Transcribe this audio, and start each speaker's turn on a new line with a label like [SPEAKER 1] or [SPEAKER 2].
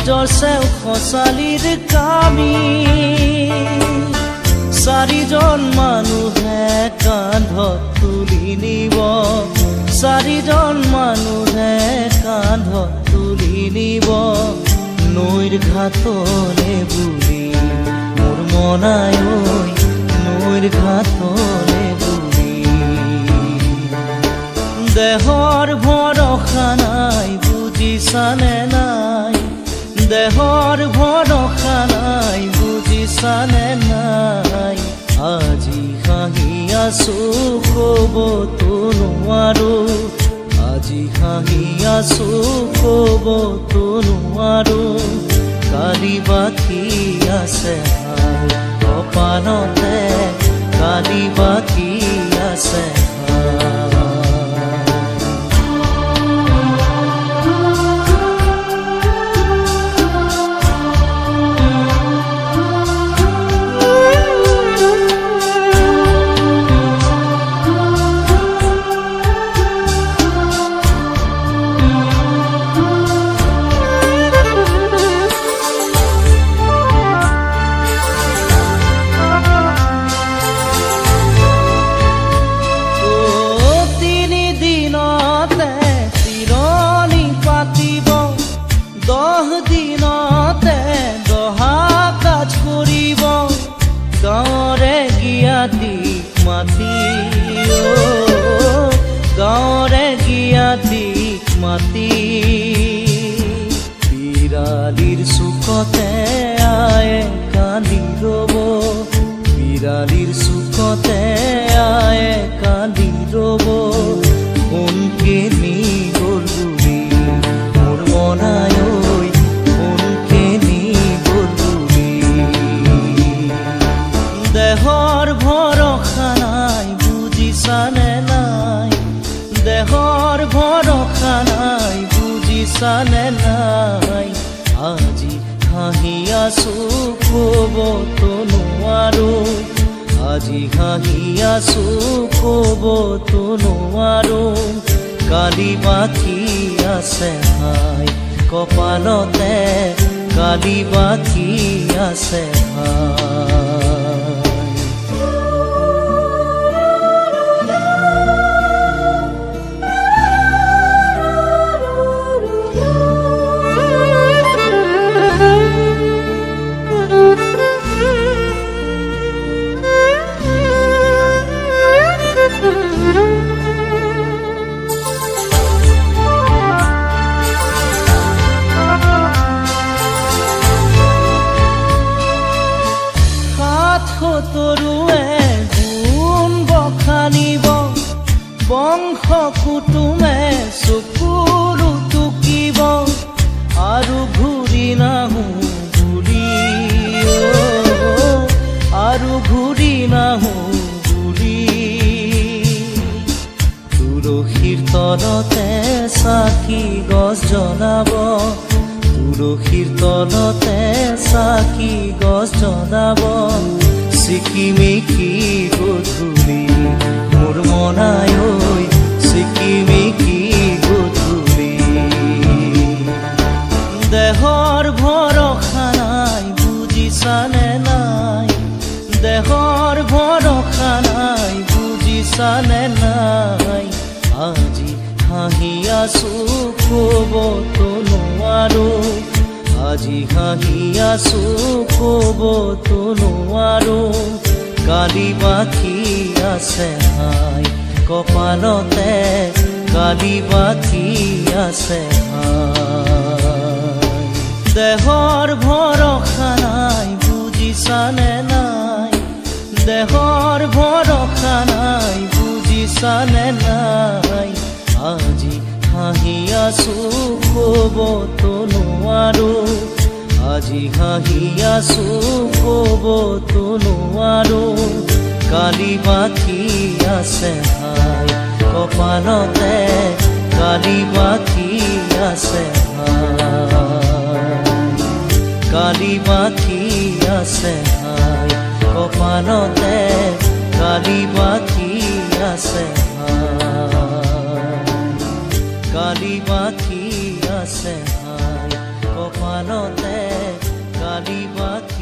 [SPEAKER 1] জৰচেও খচালিৰ কামি চাৰিজন মানুহে কান্ধত তুলি নিব চাৰিজন মানুহে কান্ধত তুলি নিব নৈৰ ঘাটলে বুলি মোৰ মনাই নৈৰ ঘাটলে বুলি দেহৰ ভৰসা নাই বুজিছানে নাই দেহৰ ভৰসা নাই বুজিছানে নাই আজি হাঁহি আছো ক'বতো নোৱাৰো আজি হাঁহি আছো ক'বতো নোৱাৰো কালি বাকী আছে কপালতে কালি বাকী আছে গাঁৱৰে গিয়াতিক মাতি বিৰালিৰ চুকতে আয়ে কান্দি ৰব বিৰালিৰ চুকতে আয়ে কান্দি ৰব কোনকে নি গ'ল বুলি মোৰ মনাই কোনকে নি গ'ল বুলি দেহৰ ভৰসা নাই বুজিছানে নাই দেহৰ ভৰসা নাই বুজিছানে নাই আজি হাঁহি আছো ক'বতো নোৱাৰো আজি হাঁহি আছো ক'বতো নোৱাৰো কালি বাকী আছে হাই কপালতে কালি বাকী আছে হাই তৰুৱে গুণ বখানিব বংশ কুটুমে চকুৰু টুকিব আৰু ঘূৰি নাহো বুলি আৰু ঘূৰি নাহো বুলি তুলসীৰ তলতে চাকি গছ জ্বলাব তুলসীৰ তলতে চাকি গছ জ্বলাব চিকিমিকি গধূলি মোৰ মনাই চিকিমিকি গধূলি দেহৰ ভৰসা নাই বুজিছানে নাই দেহৰ ভৰসা নাই বুজিছানে নাই আজি হাঁহি আছো ক'বতো নোৱাৰো আজি হাঁহি আছো ক'বতো নোৱাৰো কালি বাকী আছে হাই কপালতে কালি বাকী আছে হাই দেহৰ ভৰসা নাই বুজিছানে নাই দেহৰ ভৰসা নাই বুজিছানে নাই আজি হাঁহি আছো ক'বতো নোৱাৰো আজি হাঁহি আছো ক'বতো নোৱাৰো কালি বাকী আছে হাই কপালতে কালি বাকী আছে হাই কালি বাকী আছে হাই কপালতে কালি বাকী আছে কালি বাকী আছে হাই কপালতে কালি বাতি